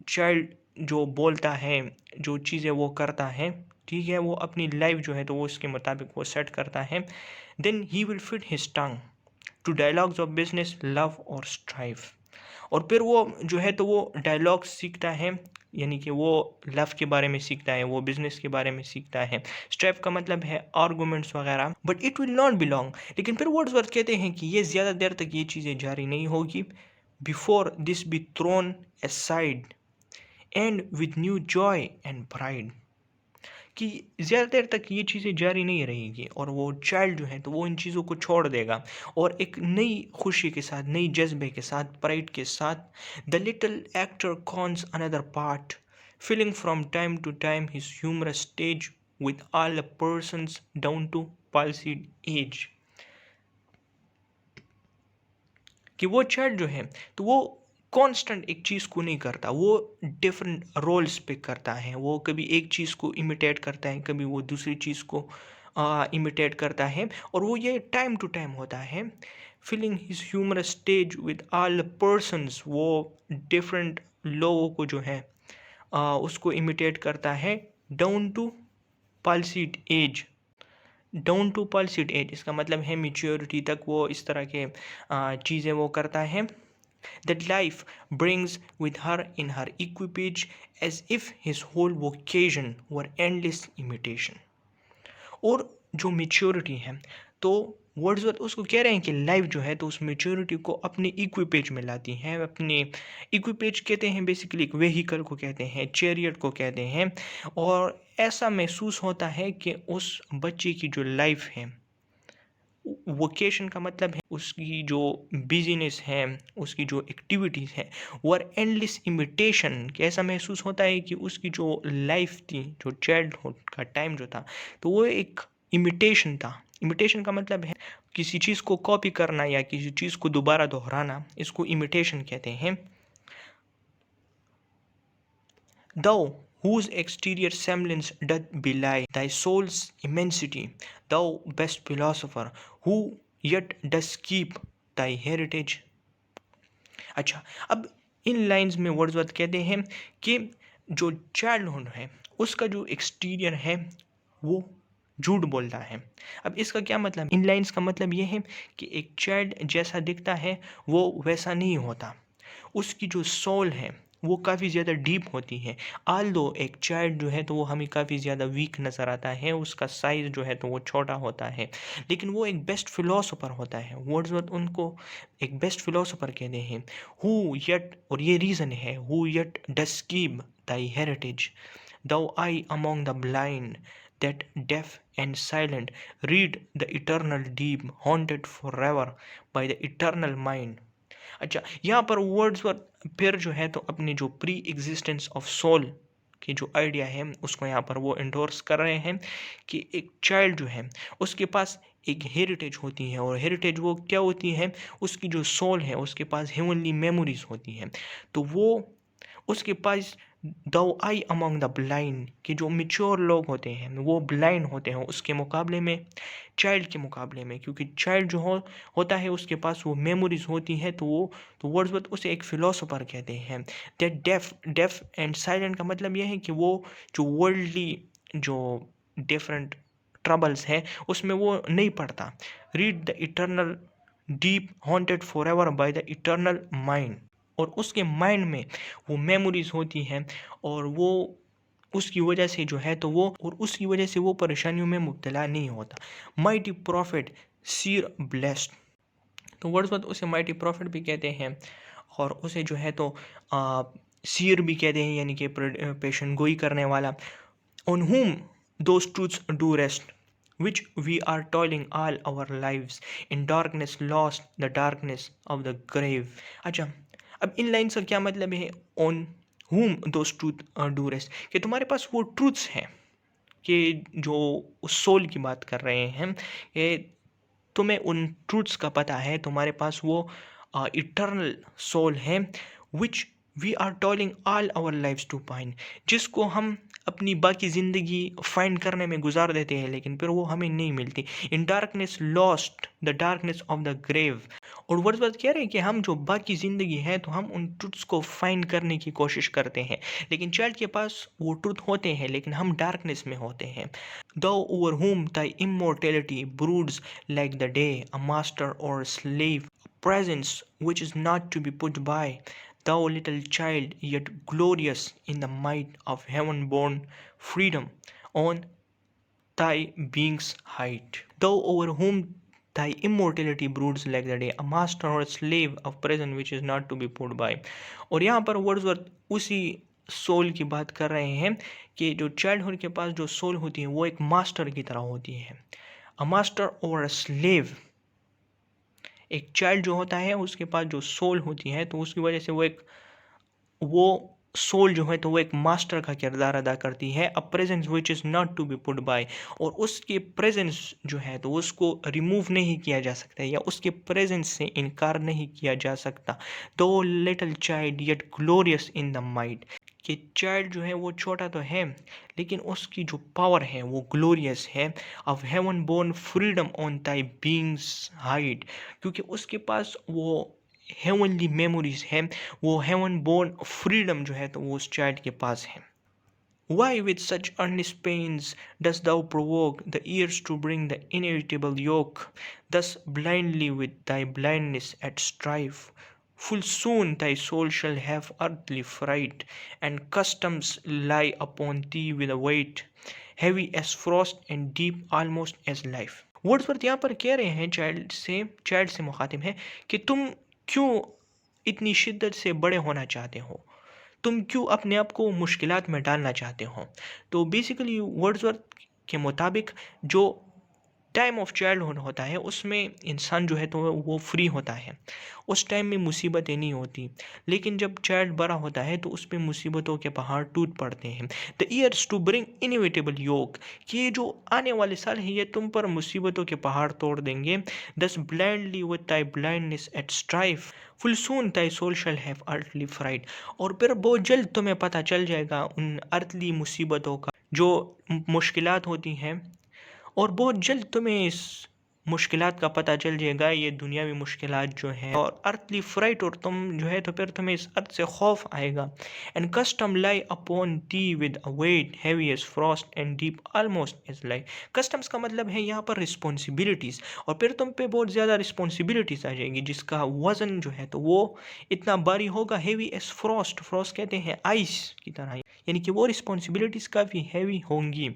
चाइल्ड जो बोलता है, जो चीज़ें वो करता है, ठीक है, वो अपनी लाइफ जो है तो वो उसके मुताबिक वो सेट करता है। Then he will fit his tongue to dialogues of business, love और strife, और फिर वो जो है तो वो डायलॉग सीखता है, यानी कि वो लव के बारे में सीखता है, वो बिजनेस के बारे में सीखता है। स्ट्राइफ का मतलब है आर्गूमेंट्स वगैरह। But it will not be long, लेकिन फिर वर्ड्सवर्थ कहते हैं कि ये ज़्यादा देर तक ये चीज़ें जारी नहीं होगी। Before this be thrown aside and with new Joy and pride, कि ज़्यादा देर तक ये चीज़ें जारी नहीं रहेगी और वो चाइल्ड जो है तो वो इन चीज़ों को छोड़ देगा और एक नई खुशी के साथ, नई जज्बे के साथ, प्राइड के साथ the little actor cons another part, filling from time to time his humorous stage with all the persons down to palsied age। कि वो चाइल्ड जो है तो वो कांस्टेंट एक चीज़ को नहीं करता, वो डिफरेंट रोल्स पे करता है। वो कभी एक चीज़ को इमिटेट करता है, कभी वो दूसरी चीज़ को इमिटेट करता है और वो ये टाइम टू टाइम होता है। Filling his humorous stage with all persons, वो डिफरेंट लोगों को जो है उसको इमिटेट करता है। Down to palsied age, down to palsied age इसका मतलब है मेच्योरिटी तक वो इस तरह के चीज़ें वो करता है। That life brings with her in her equipage as if his whole vocation were endless imitation। और जो मेच्योरिटी है तो वर्ड्सवर्थ उसको कह रहे हैं कि लाइफ जो है तो उस मेच्योरिटी को अपने इक्विपेज में लाती है। अपने इक्विपेज कहते हैं बेसिकली एक व्हीकल को कहते हैं, चैरियट को कहते हैं। और ऐसा महसूस होता है कि उस बच्चे की जो लाइफ है, वोकेशन का मतलब है उसकी जो बिजीनेस है, उसकी जो एक्टिविटीज़ है वो आर एंडलेस इमिटेशन। कि ऐसा महसूस होता है कि उसकी जो लाइफ थी, जो चाइल्डहुड का टाइम जो था तो वो एक इमिटेशन था। इमिटेशन का मतलब है किसी चीज़ को कॉपी करना या किसी चीज़ को दोबारा दोहराना, इसको इमिटेशन कहते हैं। Thou whose exterior semblance doth belie thy soul's immensity, thou best philosopher, who yet dost keep thy heritage। अच्छा, अब इन लाइंस में वर्ड्सवर्थ कहते हैं कि जो चाइल्डहुड है उसका जो एक्सटीरियर है वो झूठ बोलता है। अब इसका क्या मतलब? इन लाइंस का मतलब ये है कि एक चाइल्ड जैसा दिखता है वो वैसा नहीं होता। उसकी जो सोल है वो काफ़ी ज़्यादा डीप होती है। आल दो एक चाइल्ड जो है तो वो हमें काफ़ी ज़्यादा वीक नज़र आता है, उसका साइज़ जो है तो वो छोटा होता है, लेकिन वो एक बेस्ट फिलोसोफर होता है। वर्ड्सवर्थ उनको एक बेस्ट फिलोसोफर कहते हैं। हु यट, और ये रीज़न है, who yet does keep Dai heritage, thou I among the blind, that deaf and silent read the eternal deep, haunted forever by the eternal mind। अच्छा, यहाँ पर वर्ड्सवर्थ फिर जो है तो अपनी जो प्री एग्जिस्टेंस ऑफ सोल की जो आइडिया है उसको यहाँ पर वो एंडोर्स कर रहे हैं कि एक चाइल्ड जो है उसके पास एक हेरिटेज होती है। और हेरिटेज वो क्या होती है? उसकी जो सोल है उसके पास हेवनली मेमोरीज होती हैं। तो वो उसके पास दो आई अमंग द ब्लाइंड, कि जो मिच्योर लोग होते हैं वो ब्लाइंड होते हैं उसके मुकाबले में, चाइल्ड के मुकाबले में। क्योंकि चाइल्ड जो होता है उसके पास वो मेमोरीज होती हैं। तो वर्ड्सवर्थ उसे एक फिलोसोफर कहते हैं। दैट डेफ एंड साइलेंट का मतलब यह है कि वो जो वर्ल्डली जो डिफरेंट ट्रबल्स हैं उसमें वो नहीं पड़ता। Read the eternal deep, haunted for ever by the eternal mind, और उसके माइंड में वो मेमोरीज होती हैं और वो उसकी वजह से जो है तो वो, और उसकी वजह से वो परेशानियों में मुब्तला नहीं होता। माइटी प्रॉफिट सीर ब्लेस्ड, तो वर्ड्सवर्थ उसे माइटी प्रॉफिट भी कहते हैं और उसे जो है तो सीर भी कहते हैं, यानी कि पेशन गोई करने वाला। On whom those truths do rest, which we are toiling all our lives in darkness lost the darkness of the grave। अच्छा, अब इन लाइन्स का क्या मतलब है? On whom those truths do rest, कि तुम्हारे पास वो ट्रूथ्स हैं, कि जो उस सोल की बात कर रहे हैं, कि तुम्हें उन ट्रूथ्स का पता है, तुम्हारे पास वो इटर्नल सोल है। Which we are toiling all our lives to find, जिसको हम अपनी बाकी ज़िंदगी फाइंड करने में गुजार देते हैं लेकिन फिर वो हमें नहीं मिलती। In darkness lost the darkness of the grave, और वर्ड्सवर्थ कह रहे हैं कि हम जो बाकी ज़िंदगी है तो हम उन ट्रूथ्स को फाइंड करने की कोशिश करते हैं, लेकिन चाइल्ड के पास वो ट्रूथ होते हैं लेकिन हम डार्कनेस में होते हैं। Thou over whom thy immortality broods like the day, a master or slave, a presence which is not to be put by, thou little child, yet glorious in the might of heaven-born freedom, on thy being's height. Thou over whom thy immortality broods like the day, a master or slave, a presence which is not to be put by। और यहाँ पर Wordsworth उसी soul की बात कर रहे हैं कि जो चाइल्डहुड के पास जो सोल होती है वो एक मास्टर की तरह होती है। अ मास्टर और अ स्लेव। एक चाइल्ड जो होता है उसके पास जो सोल होती है तो उसकी वजह से वो सोल जो है तो वो एक मास्टर का किरदार अदा करती है। A presence which is not to be put by. और उसके प्रेजेंस जो है तो उसको रिमूव नहीं किया जा सकता या उसके प्रेजेंस से इनकार नहीं किया जा सकता। दो little child yet glorious in the might. कि चाइल्ड जो है वो छोटा तो है लेकिन उसकी जो पावर है वो ग्लोरियस है। Of heaven born freedom on thy being's height. क्योंकि उसके पास वो हेवनली मेमोरीज है, वो हेवन बोर्न फ्रीडम जो है तो वो उस चाइल्ड के पास है। Why with such earnest pains dost thou provoke the ears to bring the inevitable yoke, thus blindly with thy blindness at strife? Full soon thy soul shall have earthly fright, and customs lie upon thee with a weight, heavy as frost and deep almost as life. Wordsworth यहाँ पर कह रहे हैं child से मुखातिब हैं कि तुम क्यों इतनी शिद्दत से बड़े होना चाहते हो, तुम क्यों अपने आप को मुश्किलात में डालना चाहते हो। तो बेसिकली वर्ड्सवर्थ के मुताबिक जो टाइम ऑफ चाइल्डहुड होता है उसमें इंसान जो है तो वो फ्री होता है, उस टाइम में मुसीबतें नहीं होती। लेकिन जब चाइल्ड बड़ा होता है तो उस पर मुसीबतों के पहाड़ टूट पड़ते हैं। The years to bring inevitable yoke, कि ये जो आने वाले साल है ये तुम पर मुसीबतों के पहाड़ तोड़ देंगे। Thus blindly with thy blindness at strife, full soon thy soul shall have earthly freight. और फिर बहुत जल्द तुम्हें पता चल जाएगा उन अर्थली मुसीबतों का जो मुश्किलात होती हैं, और बहुत जल्द तुम्हें इस मुश्किलात का पता चल जाएगा, ये दुनियावी मुश्किलात जो हैं और अर्थली फ्राइट, और तुम जो है तो फिर तुम्हें इस अर्थ से खौफ आएगा। And custom lie upon thee with a weight heavy as frost and deep almost as life. Customs का मतलब है यहाँ पर रिस्पॉन्सिबिलिटीज़, और फिर तुम पे बहुत ज़्यादा रिस्पॉन्सिबिलिटीज़ आ जाएगी जिसका वज़न जो है तो वो इतना भारी होगा। हैवी एज फ्रॉस्ट, फ्रॉस्ट कहते हैं आइस की तरह, यानी कि वो रिस्पॉन्सिबिलिटीज़ काफ़ी हैवी होंगी।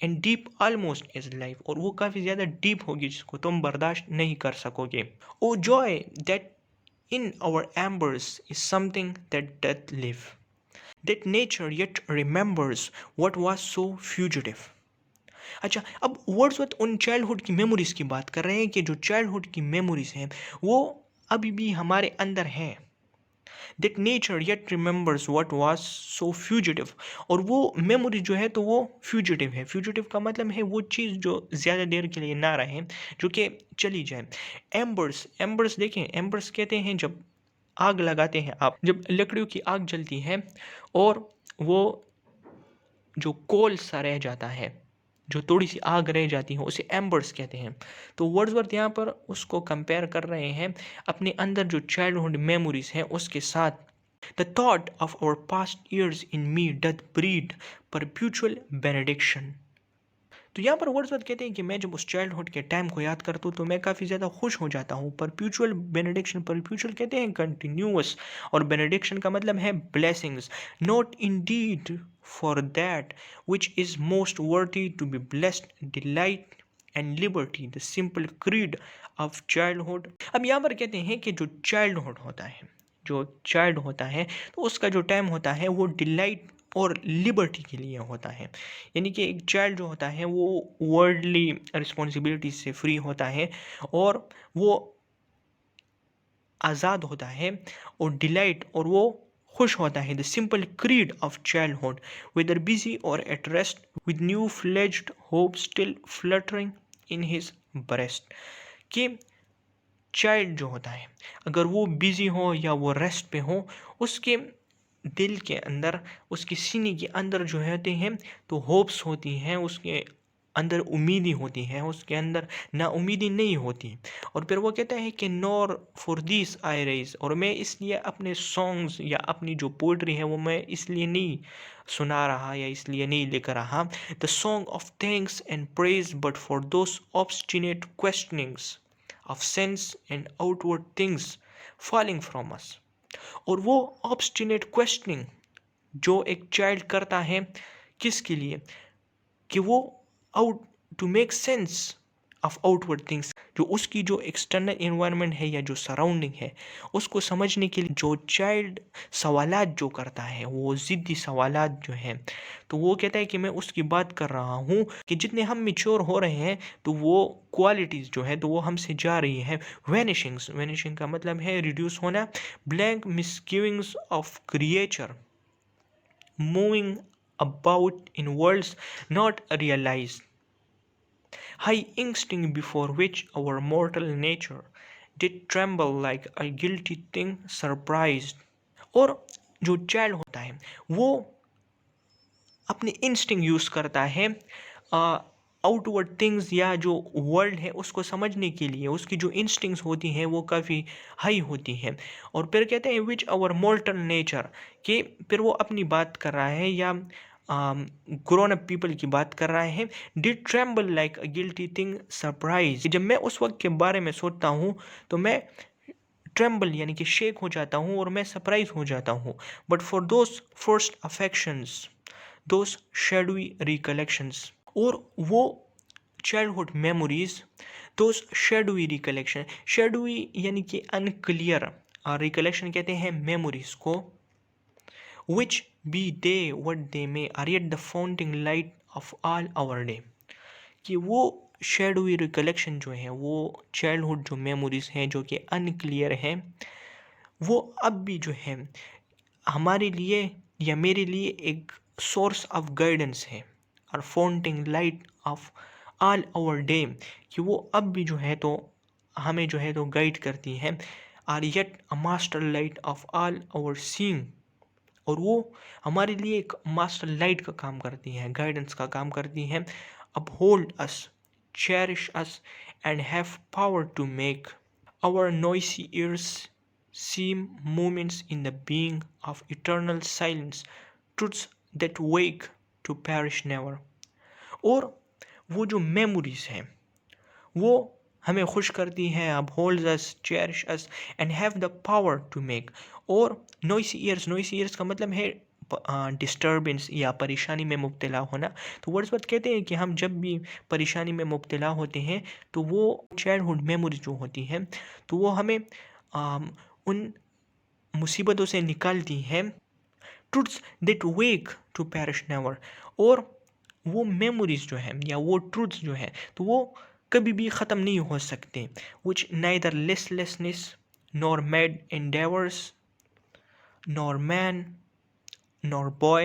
And deep almost as life, और वो काफ़ी ज़्यादा डीप होगी जिसको तुम बर्दाश्त नहीं कर सकोगे। O joy that in our embers is something that doth live, that nature yet remembers what was so fugitive. अच्छा, अब वर्ड्सवर्थ उन चाइल्डहुड की मेमोरीज की बात कर रहे हैं कि जो चाइल्डहुड की मेमोरीज हैं वो अभी भी हमारे अंदर हैं। That nature yet remembers what was so fugitive, और वो मेमोरी जो है तो वो फ्यूजिटिव है। फ्यूजिटिव का मतलब है वो चीज़ जो ज़्यादा देर के लिए ना रहे, जो कि चली जाए। एम्बर्स, एम्बर्स देखें, एम्बर्स कहते हैं जब आग लगाते हैं आप, जब लकड़ियों की आग जलती है और वो जो कोल सा रह जाता है, जो थोड़ी सी आग रह जाती है, उसे एम्बर्स कहते हैं। तो वर्ड्सवर्थ यहाँ पर उसको कंपेयर कर रहे हैं अपने अंदर जो चाइल्डहुड मेमोरीज हैं उसके साथ। The thought of our past years in me doth breed perpetual benediction. तो यहाँ पर वर्ड्सवर्थ कहते हैं कि मैं जब उस चाइल्डहुड के टाइम को याद करता हूँ तो मैं काफ़ी ज़्यादा खुश हो जाता हूँ। परप्यूचुअल बेनेडिक्शन, परप्यूचुअल कहते हैं कंटिन्यूअस, और बेनेडिक्शन का मतलब है blessings. Not indeed for that which is most worthy to be blessed delight and liberty the simple creed of childhood. अब यहाँ पर कहते हैं कि जो चाइल्डहुड होता है, जो चाइल्ड होता है तो उसका जो टाइम होता है वो डिलाइट और लिबर्टी के लिए होता है। यानी कि एक चाइल्ड जो होता है वो वर्ल्डली रिस्पॉन्सिबिलिटी से फ्री होता है और वो आज़ाद होता है, और डिलाइट और वो खुश होता है। The simple creed of childhood whether busy और at rest with new fledged hope still fluttering in his breast. कि चाइल्ड जो होता है अगर वो बिजी हो या वो रेस्ट पे हो, उसके दिल के अंदर, उसकी सीने के अंदर जो होते हैं तो होप्स होती हैं, उसके अंदर उम्मीदी होती हैं, उसके अंदर ना उम्मीदी नहीं होती। और फिर वो कहता है कि nor for this I raise, और मैं इसलिए अपने सॉन्ग्स या अपनी जो पोइट्री है वो मैं इसलिए नहीं सुना रहा या इसलिए नहीं लेकर रहा। The song of thanks and praise but for those obstinate क्वेश्चनिंग्स of sense and outward things falling from us। और वो ऑब्स्टिनेट क्वेश्चनिंग जो एक चाइल्ड करता है किसके लिए, कि वो out to make sense of outward things, जो उसकी जो एक्सटर्नल इन्वायरमेंट है या जो सराउंडिंग है उसको समझने के लिए जो चाइल्ड सवालात जो करता है, वो ज़िद्दी सवालात जो हैं, तो वो कहता है कि मैं उसकी बात कर रहा हूँ कि जितने हम मेच्योर हो रहे हैं तो वो क्वालिटीज़ जो है तो वो हमसे जा रही है। वैनिशिंग्स, वैनिशिंग का मतलब है रिड्यूस होना। Blank misgivings of creature moving about in worlds not realised, high instinct before which our mortal nature did tremble like a guilty thing surprised। और जो चाइल्ड होता है वो अपने इंस्टिंक्ट यूज़ करता है आउटवर्ड थिंग्स या जो वर्ल्ड है उसको समझने के लिए। उसकी जो इंस्टिंक्ट्स होती हैं वो काफ़ी हाई होती हैं। और फिर कहते हैं विच आवर मोर्टल नेचर, कि फिर वो अपनी बात कर रहा है या ग्रोन अप पीपल की बात कर रहा है। Did tremble like a guilty thing surprise, जब मैं उस वक्त के बारे में सोचता हूँ तो मैं ट्रेम्बल यानी कि शेक हो जाता हूँ और मैं सरप्राइज हो जाता हूँ। But for those first affections, those shadowy recollections, और वो childhood memories, those shadowy recollection, shadowy यानी कि अनक्लियर, और रिकलेक्शन कहते हैं मेमोरीज को, which be they what they may are yet the fountain light of all our day, कि वो शेडोवी रिकलेक्शन जो है, वो चाइल्डहुड जो मेमोरीज हैं जो कि अनक्लियर हैं, वो अब भी जो है हमारे लिए या मेरे लिए एक सोर्स ऑफ गाइडेंस है, और fountain light of all our day, कि वो अब भी जो है तो हमें जो है तो गाइड करती है। Are yet a master light of all our seeing, और वो हमारे लिए एक मास्टर लाइट का काम करती हैं, गाइडेंस का काम करती हैं। Uphold us, cherish us and have power to make our noisy ears seem moments in the being of eternal silence, truths that wake to perish never। और वो जो मेमोरीज हैं वो हमें खुश करती हैं। अब holds us, cherish us and have the power to make. और नॉइसी ईयर्स, नॉइसी ईयर्स का मतलब है डिस्टर्बेंस या परेशानी में मुब्तला होना। तो वर्ड्सवर्थ कहते हैं कि हम जब भी परेशानी में मुब्तला होते हैं तो वो चाइल्डहुड मेमोरीज जो होती हैं तो वो हमें उन मुसीबतों से निकालती हैं। Truths that wake to perish never, और वो मेमोरीज जो है या वो ट्रूथ्स जो है तो वो कभी भी ख़त्म नहीं हो सकते। Which neither listlessness nor mad endeavors nor man nor boy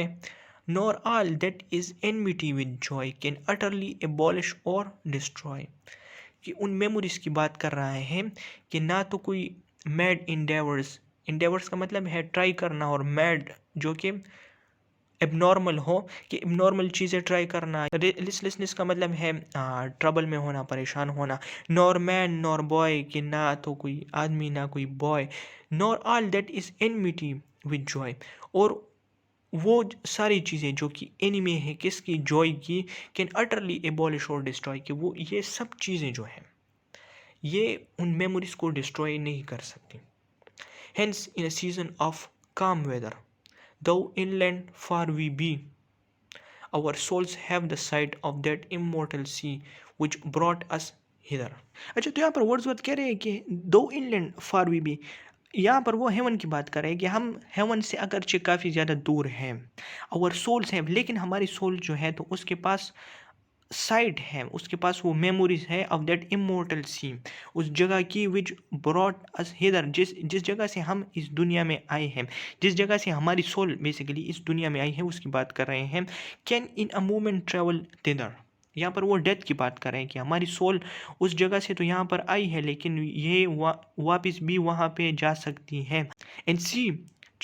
nor all that is enmity with joy can utterly abolish or destroy। कि उन मेमोरीज की बात कर रहा है कि ना तो कोई मैड इंडेवर्स, इंडेवर्स का मतलब है ट्राई करना, और मैड जो कि एबनॉर्मल हो, कि एबनॉर्मल चीज़ें ट्राई करना। लिस्टलेसनेस का मतलब है ट्रबल में होना, परेशान होना। नॉर मैन नॉर बॉय, कि ना तो कोई आदमी ना कोई boy. Nor all that is enmity with Joy, और वो सारी चीज़ें जो कि एनिमी है किसकी, जॉय की। कैन अटरली एबॉलिश और डिस्ट्रॉय, कि वो ये सब चीज़ें जो हैं ये उन मेमोरीज को डिस्ट्रॉय नहीं कर सकती। Hence in a season of काम weather though inland far we be, our souls have the sight of that immortal sea which brought us hither। अच्छा, तो यहाँ पर वर्ड्सवर्थ कह रहे हैं कि दो इनलैंड फार वी बी, यहाँ पर वो हेवन की बात कर रहे हैं कि हम हेवन से अगरचे काफ़ी ज़्यादा दूर हैं, आवर सोल्स हैं, लेकिन हमारी सोल जो है तो उसके पास साइट है, उसके पास वो मेमोरीज है ऑफ दैट इमोर्टल सी, उस जगह की विच ब्रॉट अस हिदर, जिस जिस जगह से हम इस दुनिया में आए हैं, जिस जगह से हमारी सोल बेसिकली इस दुनिया में आई है उसकी बात कर रहे हैं। Can in a moment travel thither, यहाँ पर वो डेथ की बात कर रहे हैं कि हमारी सोल उस जगह से तो यहाँ पर आई है लेकिन ये वापस भी वहाँ पे जा सकती है। And see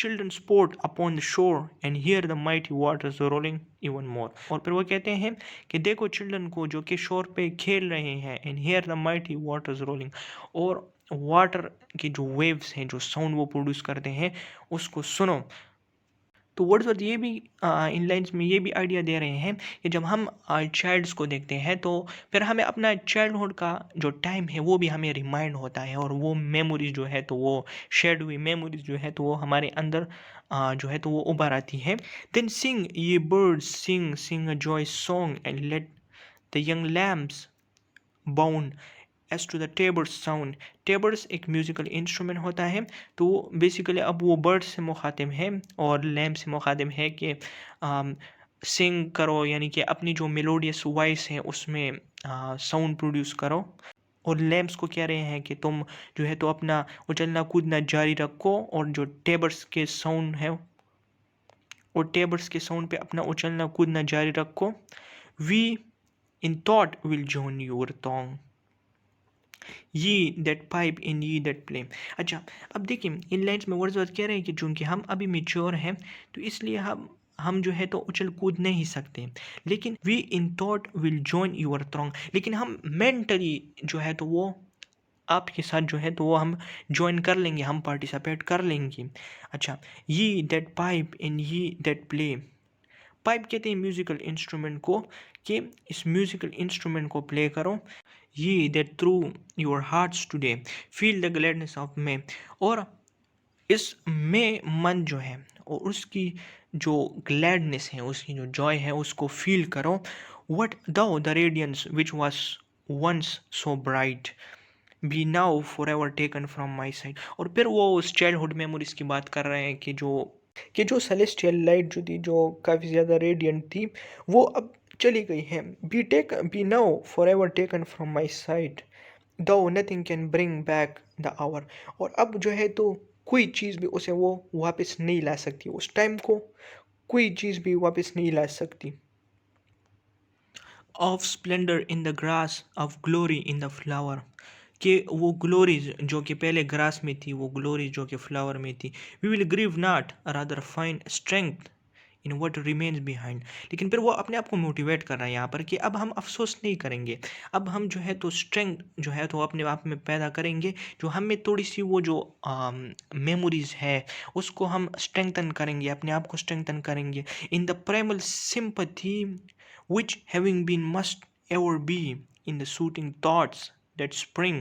children sport upon the shore and hear the mighty waters rolling even more। और फिर वो कहते हैं कि देखो चिल्ड्रन को जो कि शोर पे खेल रहे हैं, and hear the mighty waters rolling, और वाटर की जो वेव्स हैं जो साउंड वो प्रोड्यूस करते हैं उसको सुनो। तो वर्ड्सवर्थ ये भी इन लाइन्स में ये भी आइडिया दे रहे हैं कि जब हम चाइल्ड्स को देखते हैं तो फिर हमें अपना चाइल्डहुड का जो टाइम है वो भी हमें रिमाइंड होता है, और वो मेमोरीज जो है तो वो शेडोवी मेमोरीज जो है तो वो हमारे अंदर जो है तो वो उभर आती है। Then sing ye birds sing a joy song and let the young lambs bound as to the tabor's sound. Tabor's एक म्यूजिकल इंस्ट्रूमेंट होता है, तो बेसिकली अब वो बर्ड से मुखातिब है और लैम्प से मुखातिब है कि सिंग करो, यानी कि अपनी जो मेलोडियस वॉइस है उसमें साउंड प्रोड्यूस करो। और लैम्प्स को कह रहे हैं कि तुम जो है तो अपना उछलना कूदना जारी रखो, और जो टेबर्स के साउंड है और टेबर्स के साउंड पे अपना उछलना कूदना जारी रखो। We in thought will join your throng, ye that pipe इन ये दैट प्ले। अच्छा, अब देखिए इन लाइन्स में वर्ड्सवर्थ कह रहे हैं कि चूंकि हम अभी मेच्योर हैं तो इसलिए हम जो है तो उछल कूद नहीं सकते, लेकिन we in thought will join your throng, लेकिन हम मेंटली जो है तो वो आपके साथ जो है तो वो हम ज्वाइन कर लेंगे, हम पार्टिसिपेट कर लेंगे। अच्छा, ये दैट पाइप इन ये दैट प्ले। पाइप कहते हैं म्यूजिकल इंस्ट्रूमेंट को, कि इस म्यूजिकल इंस्ट्रूमेंट को प्ले करो। ये that through your hearts today feel the gladness of May, और इस में मन जो है और उसकी जो ग्लैडनेस है, उसकी जो जॉय है उसको फील करो। What though the radiance which was once so bright be now for ever taken from my side. और फिर वो उस चाइल्डहुड मेमोरीज की बात कर रहे हैं कि जो सेलेस्टियल लाइट जो थी, जो काफ़ी ज़्यादा रेडियंट थी, वो अब चली गई है। Be now for ever taken from my side though nothing can bring back the hour. और अब जो है तो कोई चीज़ भी उसे वो वापस नहीं ला सकती, उस टाइम को कोई चीज़ भी वापस नहीं ला सकती। Of splendour in the grass, of glory in the flower, कि वो ग्लोरीज जो कि पहले ग्रास में थी, वो ग्लोरीज जो कि फ्लावर में थी। We will grieve not rather find strength in what remains behind. लेकिन फिर वो अपने आप को मोटिवेट कर रहा है यहाँ पर कि अब हम अफसोस नहीं करेंगे, अब हम जो है तो स्ट्रेंथ जो है तो अपने आप में पैदा करेंगे, जो हमें थोड़ी सी वो जो मेमोरीज है उसको हम स्ट्रेंथन करेंगे, अपने आप को स्ट्रेंथन करेंगे। In the primal sympathy which having been must ever be in the shooting thoughts that spring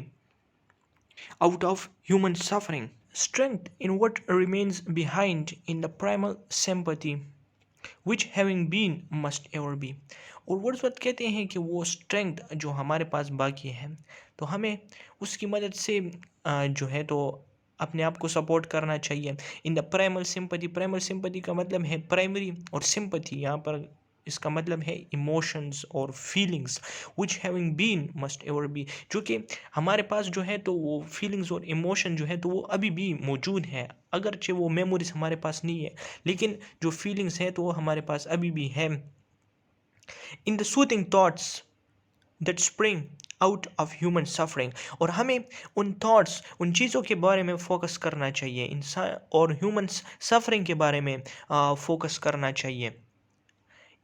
out of human suffering, strength in what remains behind in the primal sympathy which having been must ever be। और Wordsworth कहते हैं कि वो strength जो हमारे पास बाकी है तो हमें उसकी मदद से जो है तो अपने आप को सपोर्ट करना चाहिए। In the primal sympathy, primal sympathy का मतलब है प्राइमरी, और सिंपैथी यहाँ पर इसका मतलब है इमोशंस और feelings, which having been must ever be, जो कि हमारे पास जो है तो वो फीलिंग्स और इमोशन जो है तो वो अभी भी मौजूद है, अगरचे वो मेमोरीज हमारे पास नहीं है लेकिन जो फीलिंग्स है तो वो हमारे पास अभी भी है। In the soothing thoughts that spring out of human suffering, और हमें उन थॉट्स, उन चीज़ों के बारे में फोकस करना चाहिए, इंसान और ह्यूमन सफरिंग के बारे में फोकस करना चाहिए।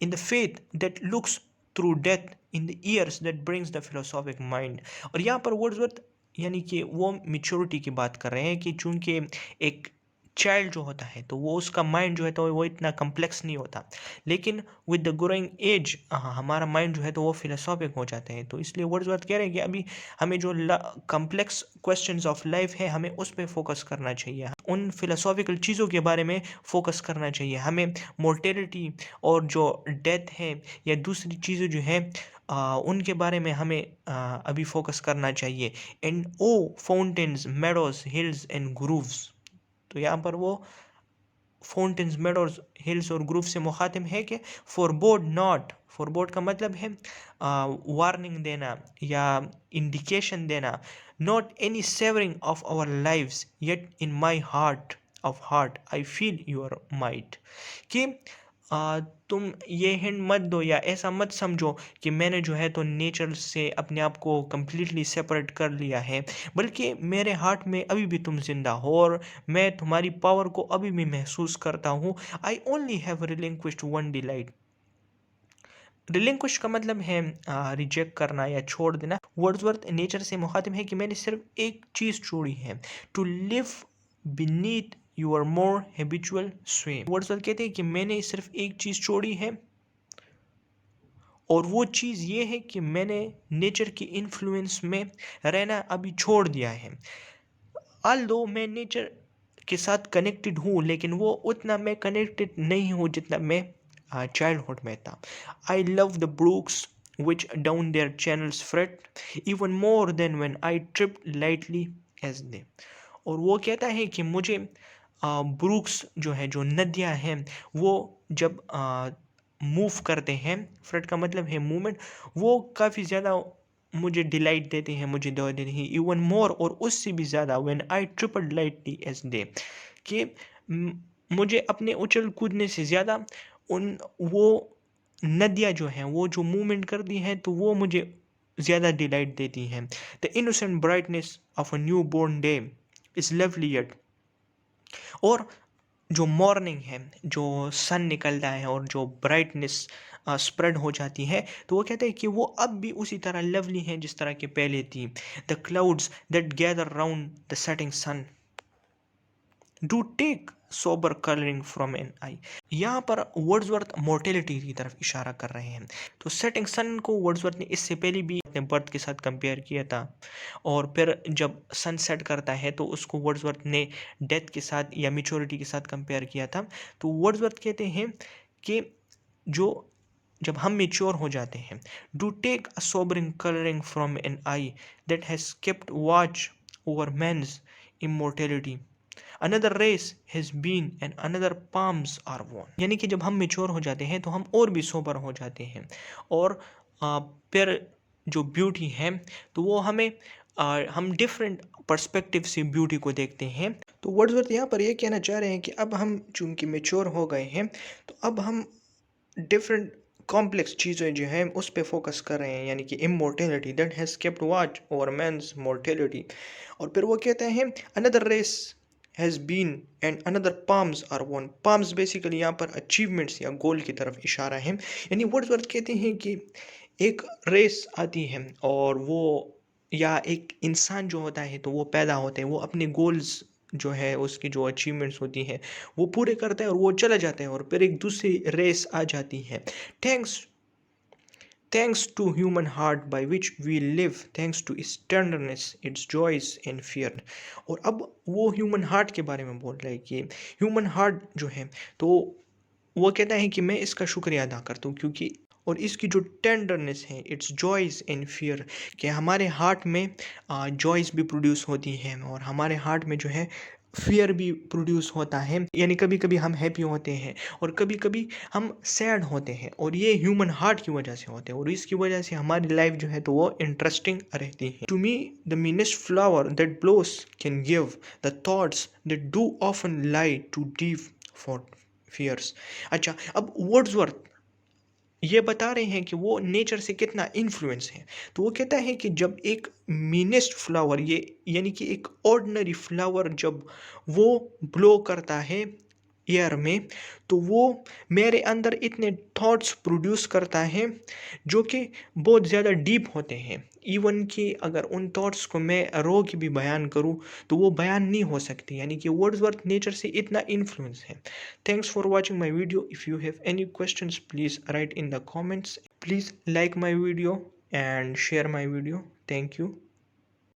In the faith that looks through death, in the ears that brings the philosophic mind। और यहाँ पर वर्ड्सवर्थ यानी कि वो मेच्योरिटी की बात कर रहे हैं कि चूंकि एक चाइल्ड जो होता है तो वो उसका माइंड जो है तो वो इतना कम्प्लेक्स नहीं होता, लेकिन विद द ग्रोइंग एज हमारा माइंड जो है तो वो फिलोसॉफिक हो जाते हैं। तो इसलिए वर्ड्सवर्थ कह रहे हैं कि अभी हमें जो कम्प्लेक्स क्वेश्चंस ऑफ लाइफ है हमें उस पर फोकस करना चाहिए, उन फिलोसॉफिकल चीज़ों के बारे में फोकस करना चाहिए। हमें मोर्टेलिटी और जो डेथ है या दूसरी चीज़ें जो है उनके बारे में हमें अभी फोकस करना चाहिए। And O fountains meadows hills and groves, तो यहाँ पर वो फाउंटेन्स मेडोज हिल्स और ग्रूव से मुखातिब है कि फॉरबोर्ड नॉट, फॉरबोर्ड का मतलब है वार्निंग देना या इंडिकेशन देना, not any severing of our lives yet in my heart of heart I feel your might, कि तुम ये हिंट मत दो या ऐसा मत समझो कि मैंने जो है तो नेचर से अपने आप को कम्प्लीटली सेपरेट कर लिया है, बल्कि मेरे हार्ट में अभी भी तुम जिंदा हो और मैं तुम्हारी पावर को अभी भी महसूस करता हूँ। I only have relinquished one delight, relinquish का मतलब है रिजेक्ट करना या छोड़ देना। वर्ड्सवर्थ नेचर से मुखातिब है कि मैंने सिर्फ एक चीज़ छोड़ी है, to live beneath your more habitual sway. Wordsworth कहते हैं कि मैंने सिर्फ एक चीज़ छोड़ी है और वो चीज़ ये है कि मैंने नेचर की इन्फ्लुएंस में रहना अभी छोड़ दिया है। ऑल्दो मैं नेचर के साथ कनेक्टेड हूँ लेकिन वो उतना मैं कनेक्टेड नहीं हूँ जितना मैं चाइल्डहुड में था। I love the Brooks which down their channels fret even more than when I tripped lightly as they। और वो कहता है कि मुझे ब्रूक्स जो है, जो नदियाँ हैं, वो जब मूव करते हैं, फ्रेट का मतलब है मूवमेंट, वो काफ़ी ज़्यादा मुझे डिलाइट देते हैं, मुझे दो देते हैं इवन मोर, और उससे भी ज़्यादा when I tripped lightly as they, कि मुझे अपने उछल कूदने से ज़्यादा उन वो नदियाँ जो हैं, वो जो मूवमेंट करती हैं, तो वो मुझे ज़्यादा डिलाइट देती हैं। The innocent brightness of a new born day is lovely yet. और जो मॉर्निंग है, जो सन निकलता है और जो ब्राइटनेस स्प्रेड हो जाती है, तो वो कहते हैं कि वो अब भी उसी तरह लवली है जिस तरह के पहले थी। The clouds that gather round the setting sun do take sober colouring from an eye. यहाँ पर वर्ड्सवर्थ मोर्टेलिटी की तरफ इशारा कर रहे हैं। तो सेटिंग सन को वर्ड्सवर्थ ने इससे पहले भी अपने बर्थ के साथ कंपेयर किया था, और फिर जब सन सेट करता है तो उसको वर्ड्सवर्थ ने डेथ के साथ या मेच्योरिटी के साथ कंपेयर किया था। तो वर्ड्सवर्थ कहते हैं कि जो जब हम मेच्योर हो जाते हैं, do take a sobering colouring from an eye that has kept watch over man's immortality, another race has been and another palms are won. यानी कि जब हम मेच्योर हो जाते हैं तो हम और भी सोबर हो जाते हैं, और फिर जो ब्यूटी है तो वो हमें हम डिफरेंट पर्सपेक्टिव से ब्यूटी को देखते हैं। तो वर्ड्सवर्थ यहाँ पर ये कहना चाह रहे हैं कि अब हम चूंकि मेच्योर हो गए हैं, तो अब हम डिफरेंट कॉम्प्लेक्स चीज़ें जो हैं उस पर फोकस कर रहे हैं, यानी कि immortality that has kept watch over man's mortality. और फिर वो कहते हैं another race has been and another palms are won. Palms basically यहाँ पर अचीवमेंट्स या गोल की तरफ इशारा है। यानी वर्ड्सवर्थ कहते हैं कि एक रेस आती है, और वो या एक इंसान जो होता है तो वो पैदा होते हैं, वो अपने गोल्स जो है, उसकी जो अचीवमेंट्स होती हैं वो पूरे करता है और वो चला जाता है, और फिर एक दूसरी रेस आ जाती है। Thanks Thanks to human heart by which we live, thanks to its tenderness, its joys and fear। और अब वो ह्यूमन हार्ट के बारे में बोल रहा है कि ह्यूमन हार्ट जो है, तो वो कहता है कि मैं इसका शुक्रिया अदा करता हूँ, क्योंकि और इसकी जो टेंडरनेस है, इट्स जॉयज़ एंड फियर, कि हमारे हार्ट में जॉयज़ भी प्रोड्यूस होती हैं, और हमारे हार्ट में जो है फियर भी प्रोड्यूस होता है। यानी कभी कभी हम हैप्पी होते हैं और कभी कभी हम सैड होते हैं, और ये ह्यूमन हार्ट की वजह से होते हैं, और इसकी वजह से हमारी लाइफ जो है तो वो इंटरेस्टिंग रहती है। To me the meanest flower that blows can give the thoughts that do often lie too deep for fears. अच्छा, अब वर्ड्सवर्थ ये बता रहे हैं कि वो नेचर से कितना इन्फ्लुएंस है। तो वो कहता है कि जब एक मीनेस्ट फ्लावर, ये यानी कि एक ऑर्डिनरी फ्लावर जब वो ब्लो करता है एयर में, तो वो मेरे अंदर इतने थॉट्स प्रोड्यूस करता है जो कि बहुत ज़्यादा डीप होते हैं। इवन कि अगर उन थॉट्स को मैं रो के भी बयान करूं तो वो बयान नहीं हो सकती। यानी कि वर्ड्सवर्थ नेचर से इतना इन्फ्लुएंस है। Thanks for watching my video. If you have any questions, please write in the comments. Please like my video and share my video. Thank you.